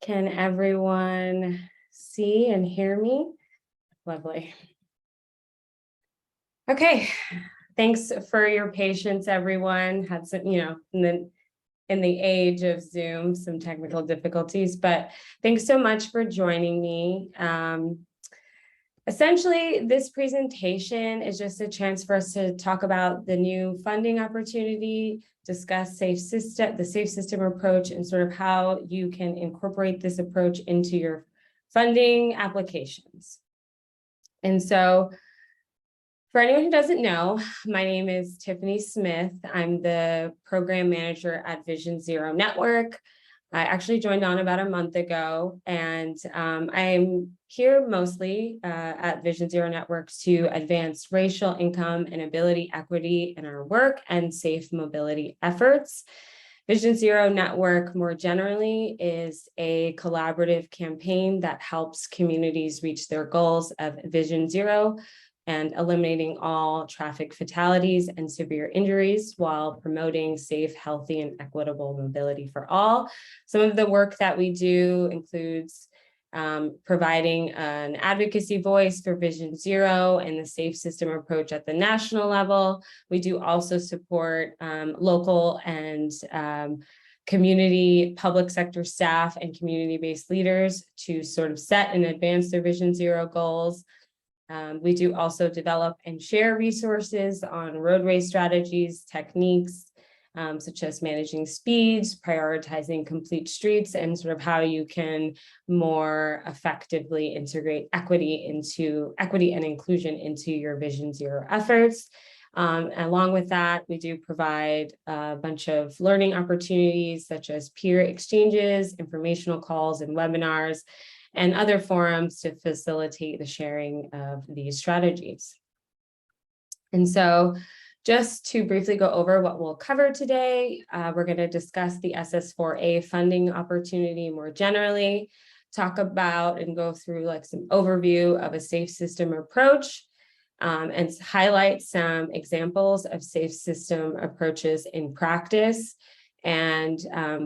Can everyone see and hear me? Lovely. Okay, thanks for your patience, everyone. Had some, in the age of Zoom, some technical difficulties, but thanks so much for joining me. Essentially, this presentation is just a chance for us to talk about the new funding opportunity, discuss the safe system approach, and sort of how you can incorporate this approach into your funding applications. And so, for anyone who doesn't know, my name is Tiffany Smith. I'm the program manager at Vision Zero Network. I actually joined on about a month ago, and I'm here mostly at Vision Zero Networks to advance racial, income, and ability equity in our work and safe mobility efforts. Vision Zero Network, more generally, is a collaborative campaign that helps communities reach their goals of Vision Zero and eliminating all traffic fatalities and severe injuries while promoting safe, healthy, and equitable mobility for all. Some of the work that we do includes providing an advocacy voice for Vision Zero and the safe system approach at the national level. We do also support local and community, public sector staff, and community-based leaders to sort of set and advance their Vision Zero goals. We do also develop and share resources on roadway strategies, techniques, such as managing speeds, prioritizing complete streets, and sort of how you can more effectively integrate equity and inclusion into your Vision Zero efforts. Along with that, we do provide a bunch of learning opportunities such as peer exchanges, informational calls, and webinars, and other forums to facilitate the sharing of these strategies. And so just to briefly go over what we'll cover today, we're going to discuss the SS4A funding opportunity more generally, talk about and go through like some overview of a safe system approach, and highlight some examples of safe system approaches in practice, and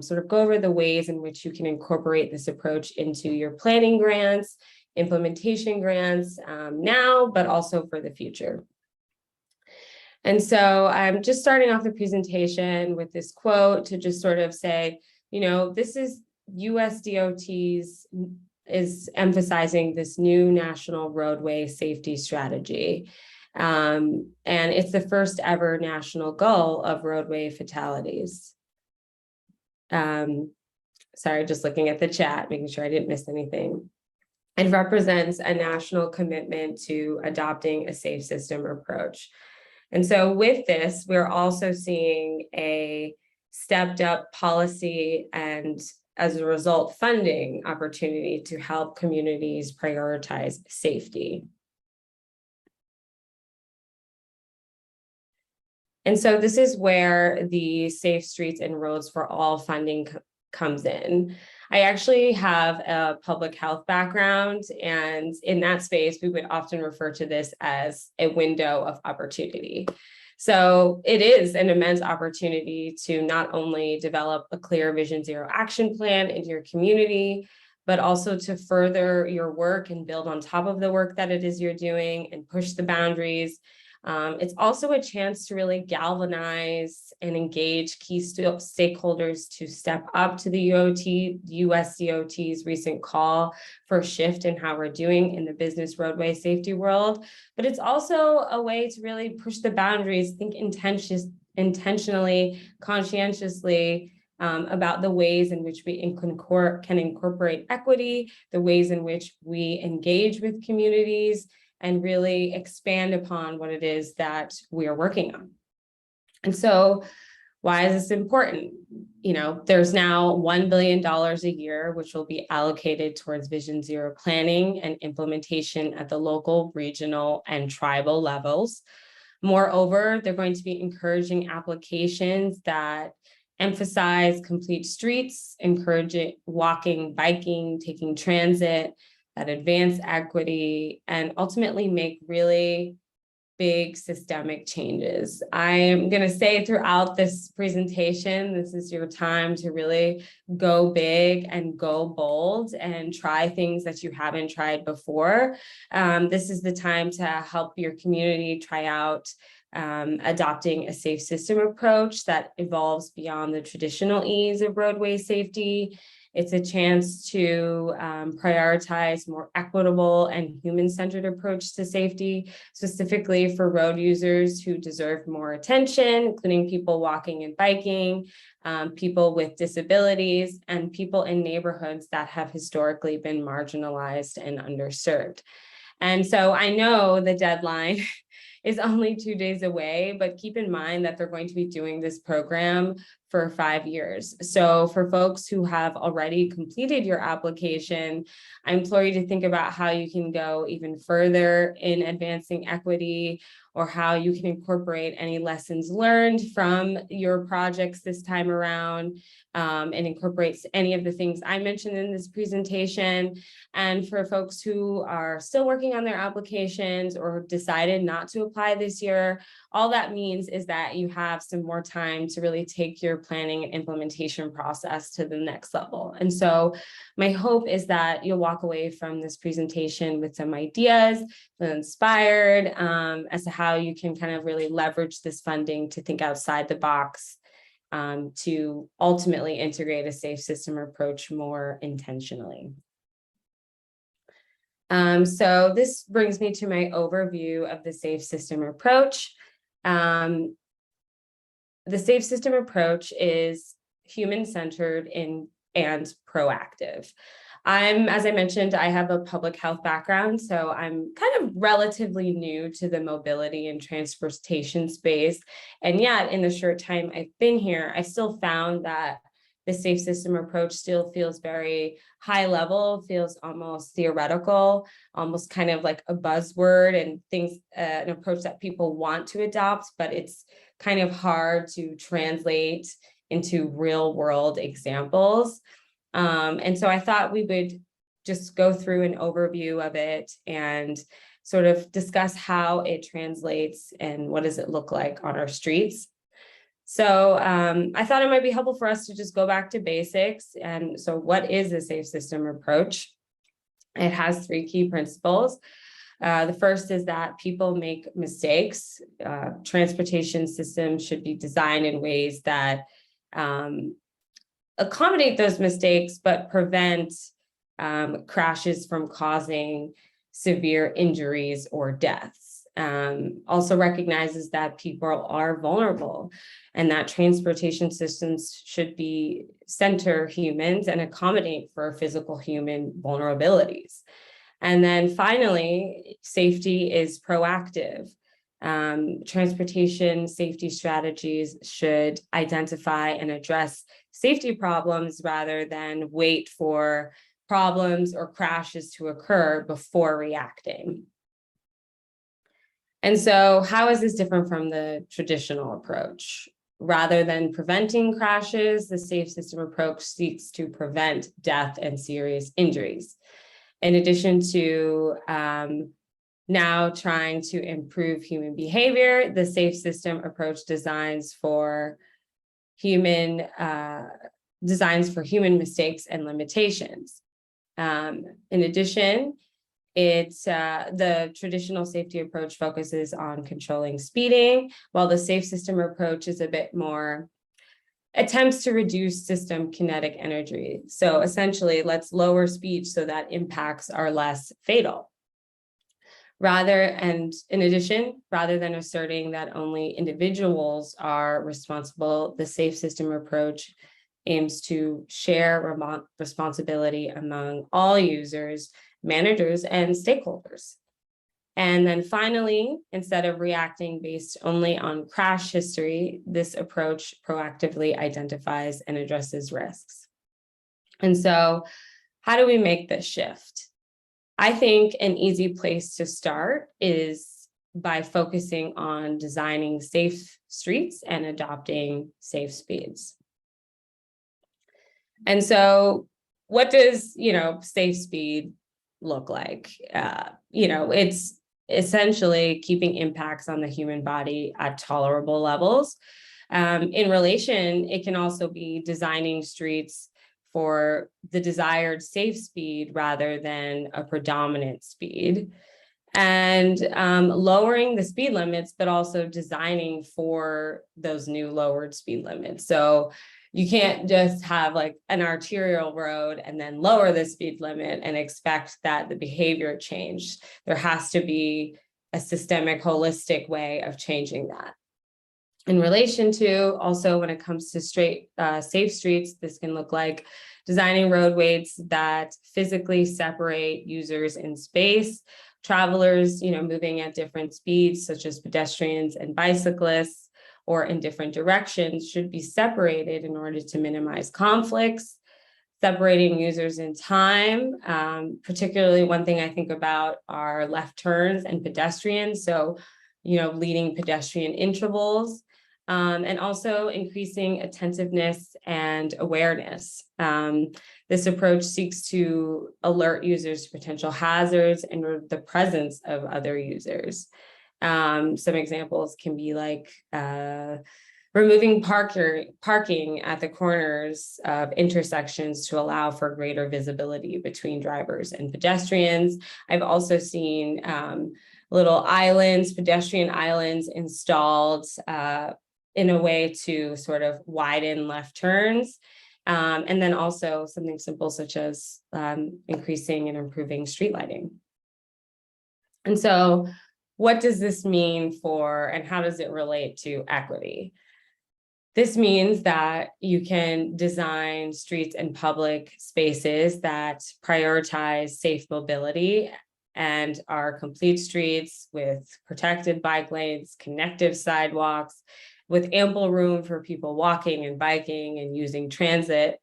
sort of go over the ways in which you can incorporate this approach into your planning grants, implementation grants now, but also for the future. And so I'm just starting off the presentation with this quote to just sort of say, this is US DOT's is emphasizing this new national roadway safety strategy. And it's the first ever national goal of roadway fatalities. Sorry, just looking at the chat, making sure I didn't miss anything. It represents a national commitment to adopting a safe system approach. And so with this, we're also seeing a stepped up policy and, as a result, funding opportunity to help communities prioritize safety. And so this is where the Safe Streets and Roads for All funding comes in. I actually have a public health background, and in that space, we would often refer to this as a window of opportunity. So it is an immense opportunity to not only develop a clear Vision Zero action plan in your community, but also to further your work and build on top of the work that it is you're doing and push the boundaries. It's also a chance to really galvanize and engage key stakeholders to step up to the US DOT's recent call for a shift in how we're doing in the business roadway safety world. But it's also a way to really push the boundaries, think intentionally, conscientiously, about the ways in which we can incorporate equity, the ways in which we engage with communities, and really expand upon what it is that we are working on. And so why is this important? There's now $1 billion a year, which will be allocated towards Vision Zero planning and implementation at the local, regional, and tribal levels. Moreover, they're going to be encouraging applications that emphasize complete streets, encouraging walking, biking, taking transit, that advance equity, and ultimately make really big systemic changes. I am going to say throughout this presentation, this is your time to really go big and go bold and try things that you haven't tried before. This is the time to help your community try out adopting a safe system approach that evolves beyond the traditional ease of roadway safety. It's a chance to prioritize more equitable and human-centered approach to safety, specifically for road users who deserve more attention, including people walking and biking, people with disabilities, and people in neighborhoods that have historically been marginalized and underserved. And so I know the deadline is only 2 days away, but keep in mind that they're going to be doing this program for 5 years. So for folks who have already completed your application, I implore you to think about how you can go even further in advancing equity, or how you can incorporate any lessons learned from your projects this time around, and incorporates any of the things I mentioned in this presentation. And for folks who are still working on their applications or decided not to apply this year, all that means is that you have some more time to really take your planning and implementation process to the next level. And so my hope is that you'll walk away from this presentation with some ideas, inspired as to how you can kind of really leverage this funding to think outside the box, to ultimately integrate a safe system approach more intentionally. So this brings me to my overview of the safe system approach. The safe system approach is human-centered and proactive. As I mentioned, I have a public health background, so I'm kind of relatively new to the mobility and transportation space. And yet, in the short time I've been here, I still found that the safe system approach still feels very high level, feels almost theoretical, almost kind of like a buzzword and things, an approach that people want to adopt, but it's kind of hard to translate into real world examples. And so I thought we would just go through an overview of it and sort of discuss how it translates and what does it look like on our streets. So I thought it might be helpful for us to just go back to basics. And so what is a safe system approach? It has 3 key principles. The first is that people make mistakes. Transportation systems should be designed in ways that accommodate those mistakes, but prevent crashes from causing severe injuries or deaths. Also recognizes that people are vulnerable and that transportation systems should be center humans and accommodate for physical human vulnerabilities. And then finally, safety is proactive. Transportation safety strategies should identify and address safety problems rather than wait for problems or crashes to occur before reacting. And so how is this different from the traditional approach? Rather than preventing crashes, the safe system approach seeks to prevent death and serious injuries. In addition to now trying to improve human behavior, the safe system approach designs for human mistakes and limitations. In addition, the traditional safety approach focuses on controlling speeding, while the safe system approach is a bit more attempts to reduce system kinetic energy. So essentially, let's lower speed so that impacts are less fatal. In addition, rather than asserting that only individuals are responsible, the safe system approach aims to share responsibility among all users, managers, and stakeholders. And then finally, instead of reacting based only on crash history, this approach proactively identifies and addresses risks. And so how do we make this shift? I think an easy place to start is by focusing on designing safe streets and adopting safe speeds. And so what does, safe speed look like? It's essentially keeping impacts on the human body at tolerable levels. In relation, it can also be designing streets for the desired safe speed rather than a predominant speed, and lowering the speed limits, but also designing for those new lowered speed limits. So you can't just have like an arterial road and then lower the speed limit and expect that the behavior changed. There has to be a systemic, holistic way of changing that. In relation to also when it comes to safe streets, this can look like designing roadways that physically separate users in space, travelers, moving at different speeds, such as pedestrians and bicyclists, or in different directions, should be separated in order to minimize conflicts. Separating users in time, particularly one thing I think about are left turns and pedestrians. So, leading pedestrian intervals. And also increasing attentiveness and awareness. This approach seeks to alert users to potential hazards and the presence of other users. Some examples can be like removing parking at the corners of intersections to allow for greater visibility between drivers and pedestrians. I've also seen little islands, pedestrian islands installed in a way to sort of widen left turns. And then also something simple such as increasing and improving street lighting. And so what does this mean for, and how does it relate to equity? This means that you can design streets and public spaces that prioritize safe mobility and are complete streets with protected bike lanes, connective sidewalks, with ample room for people walking and biking and using transit.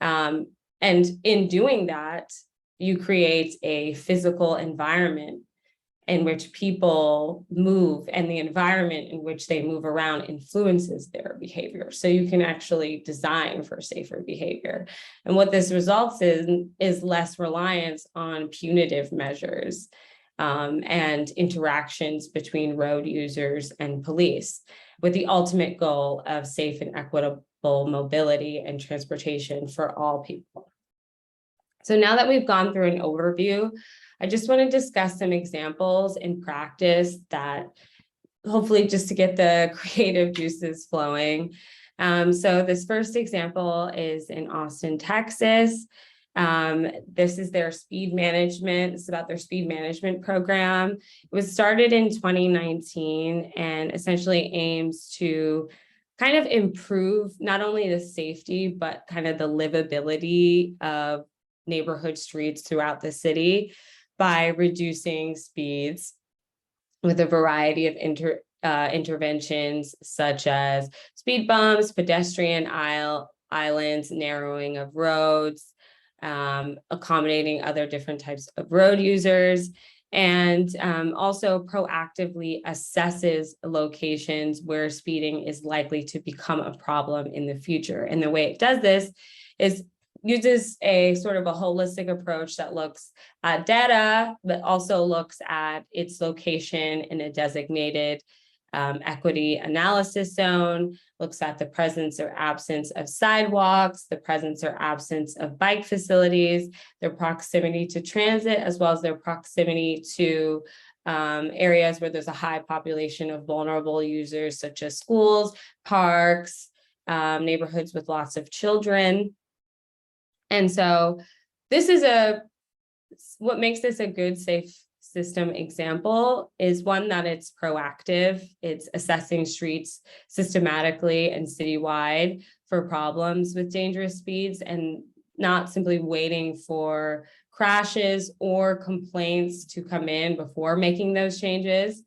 And in doing that, you create a physical environment in which people move, and the environment in which they move around influences their behavior. So you can actually design for safer behavior. And what this results in is less reliance on punitive measures and interactions between road users and police, with the ultimate goal of safe and equitable mobility and transportation for all people. So now that we've gone through an overview, I just want to discuss some examples in practice that hopefully just to get the creative juices flowing. So this first example is in Austin, Texas. This is their speed management. It's about their speed management program. It was started in 2019 and essentially aims to kind of improve not only the safety, but kind of the livability of neighborhood streets throughout the city by reducing speeds with a variety of interventions such as speed bumps, pedestrian islands, narrowing of roads, accommodating other different types of road users, and also proactively assesses locations where speeding is likely to become a problem in the future. And the way it does this is uses a sort of a holistic approach that looks at data, but also looks at its location in a designated equity analysis zone, looks at the presence or absence of sidewalks, the presence or absence of bike facilities, their proximity to transit, as well as their proximity to areas where there's a high population of vulnerable users, such as schools, parks, neighborhoods with lots of children. And so this is what makes this a good, safe system example is one that it's proactive. It's assessing streets systematically and citywide for problems with dangerous speeds and not simply waiting for crashes or complaints to come in before making those changes.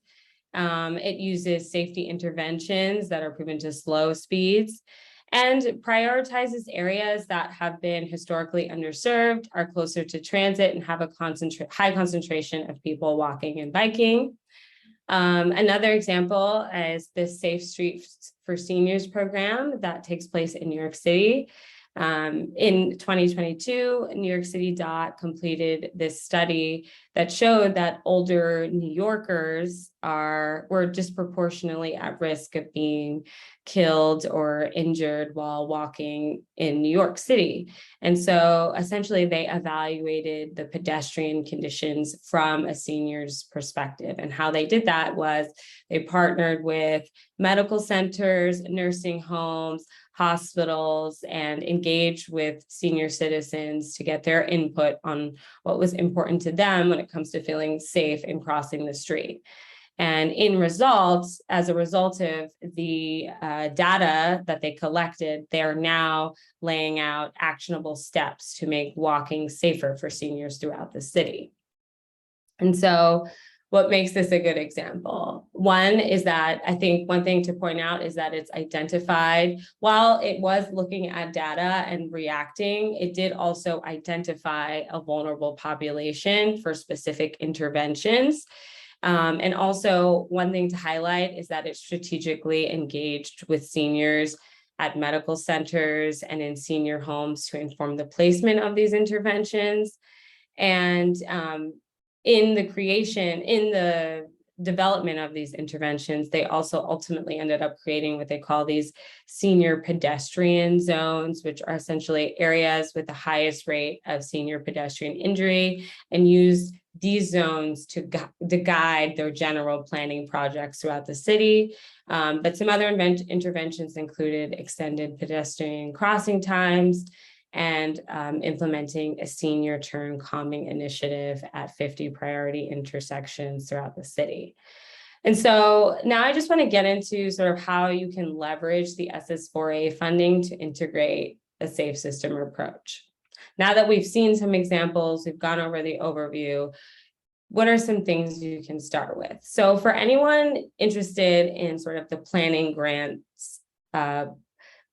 It uses safety interventions that are proven to slow speeds and prioritizes areas that have been historically underserved, are closer to transit, and have a high concentration of people walking and biking. Another example is the Safe Streets for Seniors program that takes place in New York City. In 2022, New York City DOT completed this study that showed that older New Yorkers were disproportionately at risk of being killed or injured while walking in New York City. And so essentially they evaluated the pedestrian conditions from a senior's perspective. And how they did that was they partnered with medical centers, nursing homes, hospitals, and engaged with senior citizens to get their input on what was important to them when it comes to feeling safe in crossing the street. And as a result of the data that they collected, they're now laying out actionable steps to make walking safer for seniors throughout the city. And so what makes this a good example? One is that I think one thing to point out is that it's identified, while it was looking at data and reacting, it did also identify a vulnerable population for specific interventions. And also one thing to highlight is that it's strategically engaged with seniors at medical centers and in senior homes to inform the placement of these interventions. And in the development of these interventions, they also ultimately ended up creating what they call these senior pedestrian zones, which are essentially areas with the highest rate of senior pedestrian injury, and use these zones to guide their general planning projects throughout the city. But some other interventions included extended pedestrian crossing times, and implementing a senior turn calming initiative at 50 priority intersections throughout the city. And so now I just want to get into sort of how you can leverage the SS4A funding to integrate a safe system approach. Now that we've seen some examples, we've gone over the overview, what are some things you can start with? So for anyone interested in sort of the planning grants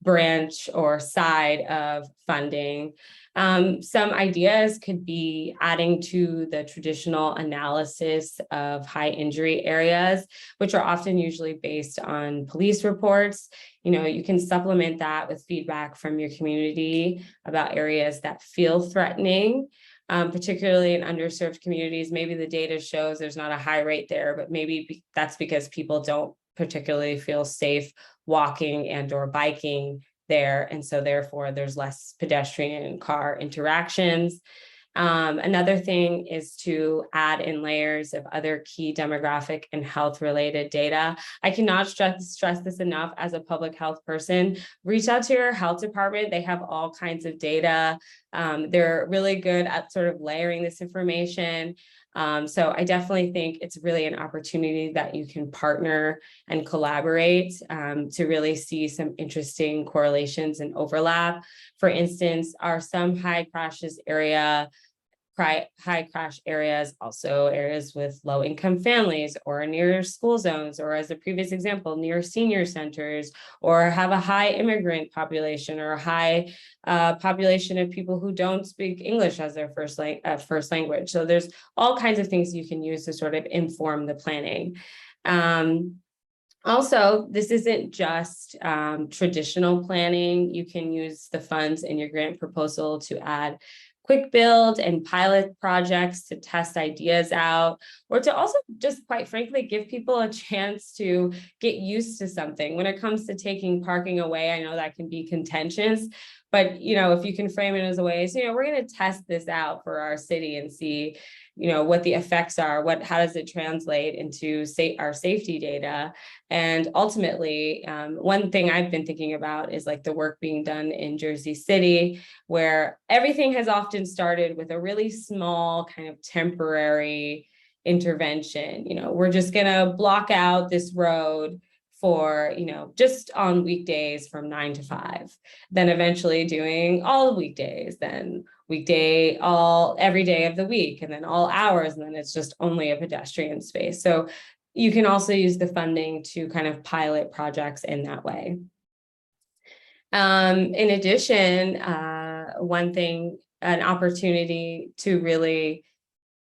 branch or side of funding, some ideas could be adding to the traditional analysis of high injury areas, which are often usually based on police reports. You can supplement that with feedback from your community about areas that feel threatening, particularly in underserved communities. Maybe the data shows there's not a high rate there, but maybe that's because people don't particularly feel safe walking and or biking there. And so therefore there's less pedestrian and car interactions. Another thing is to add in layers of other key demographic and health related data. I cannot stress this enough as a public health person. Reach out to your health department. They have all kinds of data. They're really good at sort of layering this information. So I definitely think it's really an opportunity that you can partner and collaborate to really see some interesting correlations and overlap. For instance, are some high crash areas also areas with low income families or near school zones, or as a previous example, near senior centers, or have a high immigrant population or a high population of people who don't speak English as their first language. So there's all kinds of things you can use to sort of inform the planning. Also, this isn't just traditional planning. You can use the funds in your grant proposal to add quick build and pilot projects to test ideas out, or to also just quite frankly, give people a chance to get used to something. When it comes to taking parking away, I know that can be contentious, but if you can frame it as a way, so we're going to test this out for our city and see what the effects are, how does it translate into our safety data. And ultimately, one thing I've been thinking about is like the work being done in Jersey City, where everything has often started with a really small kind of temporary intervention. We're just going to block out this road for, just on weekdays from 9 to 5, then eventually doing all weekdays, then weekday, every day of the week, and then all hours, and then it's just only a pedestrian space. So you can also use the funding to kind of pilot projects in that way. In addition, an opportunity to really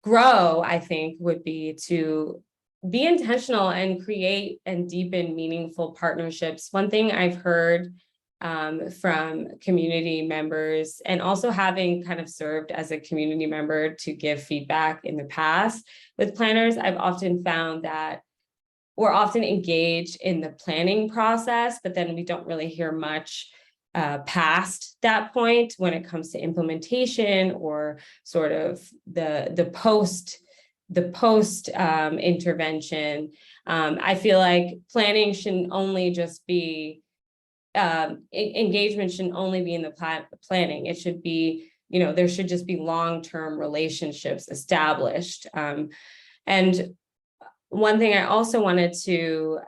grow, I think, would be to be intentional and create and deepen meaningful partnerships. One thing I've heard from community members, and also having kind of served as a community member to give feedback in the past with planners, I've often found that we're often engaged in the planning process, but then we don't really hear much past that point when it comes to implementation or sort of the post intervention. I feel like planning shouldn't only just be engagement shouldn't only be in the planning. It should be, there should just be long-term relationships established. And one thing I also wanted to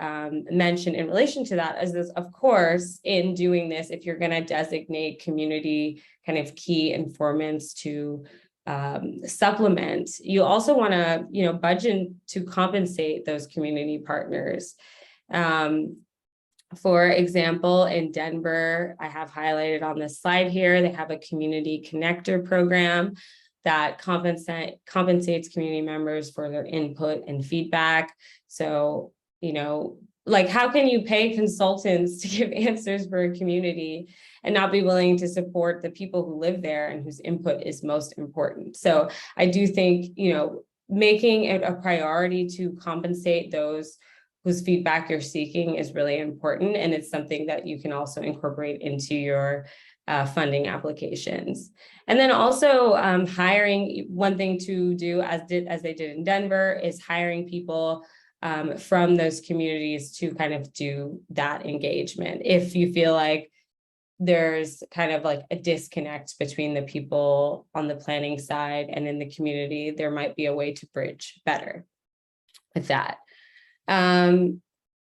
mention in relation to that is this, of course, in doing this, if you're going to designate community kind of key informants to supplement, you also want to, budget to compensate those community partners. For example, in Denver, I have highlighted on this slide here, they have a community connector program that compensates community members for their input and feedback. So, like, how can you pay consultants to give answers for a community and not be willing to support the people who live there and whose input is most important? So I do think, making it a priority to compensate those whose feedback you're seeking is really important. And it's something that you can also incorporate into your funding applications. And then also hiring, one thing to do as they did in Denver is hiring people from those communities to kind of do that engagement. If you feel like there's kind of like a disconnect between the people on the planning side and in the community, there might be a way to bridge better with that.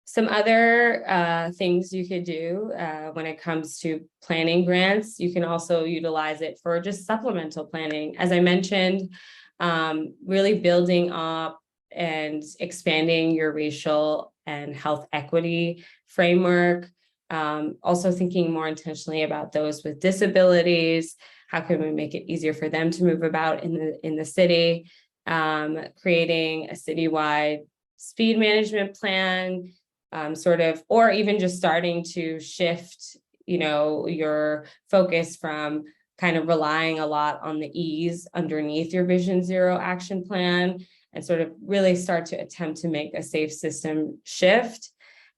Some other things you could do when it comes to planning grants, you can also utilize it for just supplemental planning. As I mentioned, really building up and expanding your racial and health equity framework. Also thinking more intentionally about those with disabilities. How can we make it easier for them to move about in the city? Creating a citywide speed management plan, or even just starting to shift, your focus from kind of relying a lot on the E's underneath your Vision Zero action plan and sort of really start to attempt to make a safe system shift.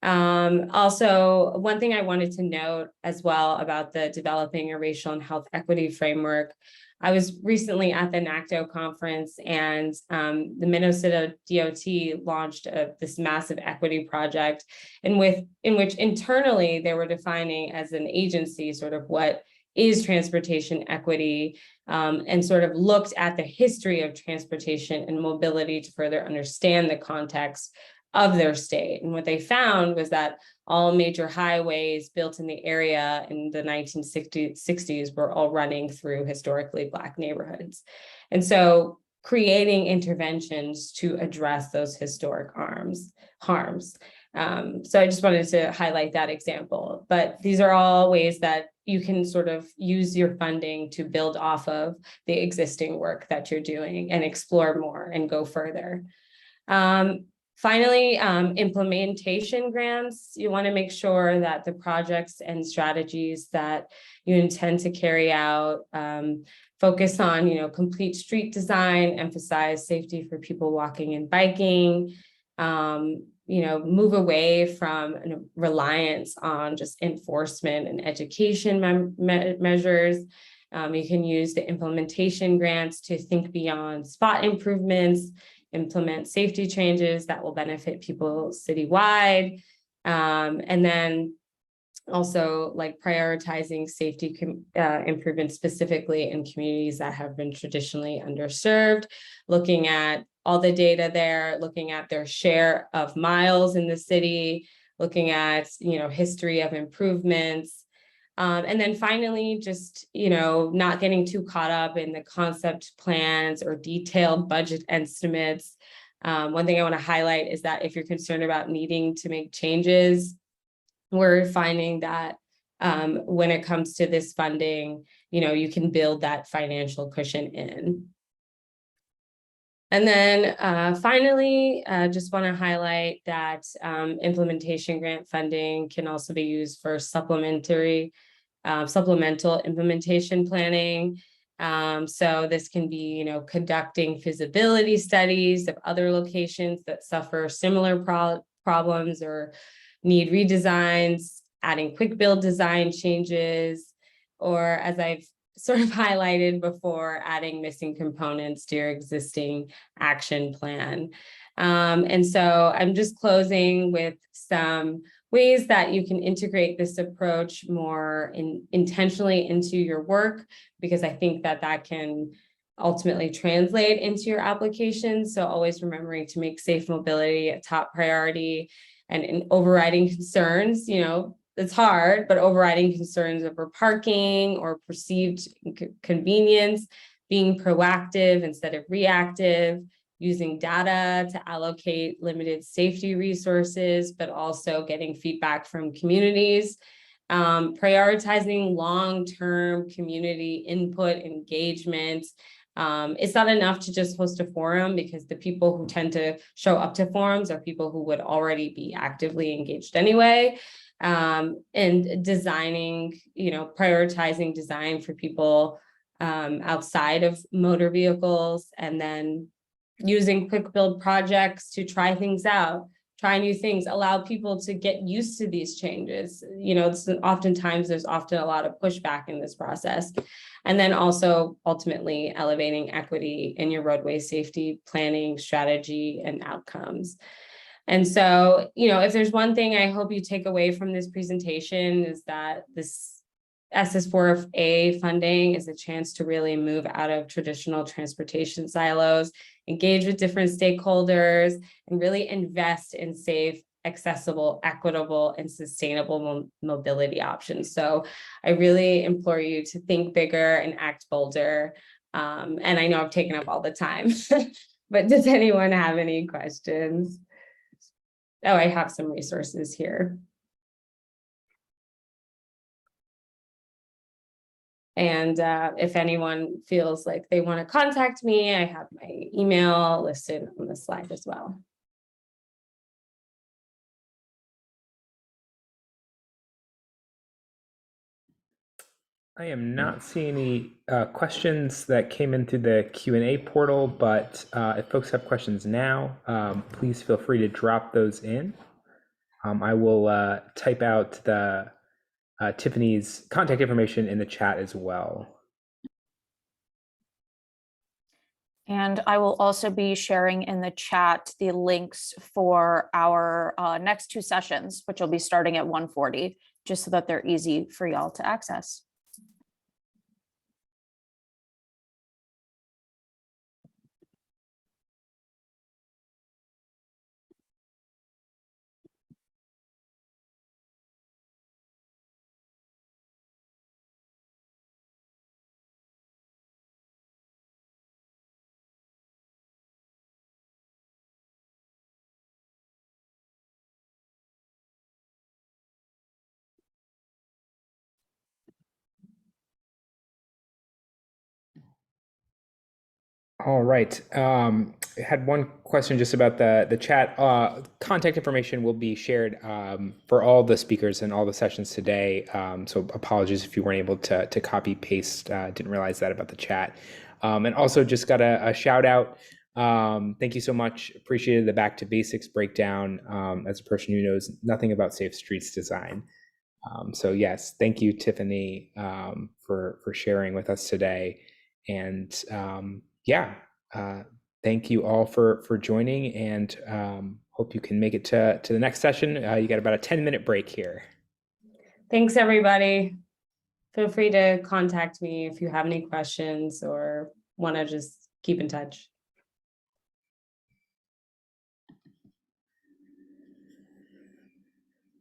Also, one thing I wanted to note as well about the developing a racial and health equity framework, I was recently at the NACTO conference, and the Minnesota DOT launched this massive equity project in which internally they were defining as an agency sort of what is transportation equity, and sort of looked at the history of transportation and mobility to further understand the context of their state. And what they found was that all major highways built in the area in the 1960s were all running through historically Black neighborhoods. And so creating interventions to address those historic harms. So I just wanted to highlight that example, but these are all ways that you can sort of use your funding to build off of the existing work that you're doing and explore more and go further. Finally, implementation grants. You want to make sure that the projects and strategies that you intend to carry out focus on, complete street design, emphasize safety for people walking and biking, move away from reliance on just enforcement and education measures. You can use the implementation grants to think beyond spot improvements, implement safety changes that will benefit people citywide. And then also like prioritizing safety improvements specifically in communities that have been traditionally underserved, looking at all the data there, looking at their share of miles in the city, looking at, history of improvements. And then finally, just, not getting too caught up in the concept plans or detailed budget estimates. One thing I want to highlight is that if you're concerned about needing to make changes, we're finding that when it comes to this funding, you can build that financial cushion in. And then finally, just want to highlight that implementation grant funding can also be used for supplemental implementation planning. So this can be, conducting feasibility studies of other locations that suffer similar problems or need redesigns, adding quick build design changes, or as I've sort of highlighted before, adding missing components to your existing action plan. And so I'm just closing with some ways that you can integrate this approach more intentionally into your work, because I think that that can ultimately translate into your application. So always remembering to make safe mobility a top priority, and in overriding concerns, it's hard, but overriding concerns over parking or perceived convenience, being proactive instead of reactive, using data to allocate limited safety resources, but also getting feedback from communities, prioritizing long-term community input, engagement. It's not enough to just host a forum, because the people who tend to show up to forums are people who would already be actively engaged anyway. And designing, prioritizing design for people outside of motor vehicles, and then using quick build projects to try things out, try new things, allow people to get used to these changes. Oftentimes there's often a lot of pushback in this process. And then also ultimately elevating equity in your roadway safety planning strategy and outcomes. And so, if there's one thing I hope you take away from this presentation, is that this SS4A funding is a chance to really move out of traditional transportation silos, engage with different stakeholders, and really invest in safe, accessible, equitable, and sustainable mobility options. So I really implore you to think bigger and act bolder. And I know I've taken up all the time, but does anyone have any questions? Oh, I have some resources here. And if anyone feels like they want to contact me, I have my email listed on the slide as well. I am not seeing any questions that came in through the Q&A portal, but if folks have questions now, please feel free to drop those in. I will type out the Tiffany's contact information in the chat as well. And I will also be sharing in the chat the links for our next two sessions, which will be starting at 1:40, just so that they're easy for y'all to access. All right. I had one question just about the chat. Contact information will be shared for all the speakers and all the sessions today. So apologies if you weren't able to copy paste. Didn't realize that about the chat. And also just got a shout out. Thank you so much. Appreciated the back to basics breakdown as a person who knows nothing about safe streets design. So yes, thank you, Tiffany, for sharing with us today. And yeah, thank you all for joining, and hope you can make it to the next session. You got about a 10-minute break here. Thanks, everybody. Feel free to contact me if you have any questions or want to just keep in touch.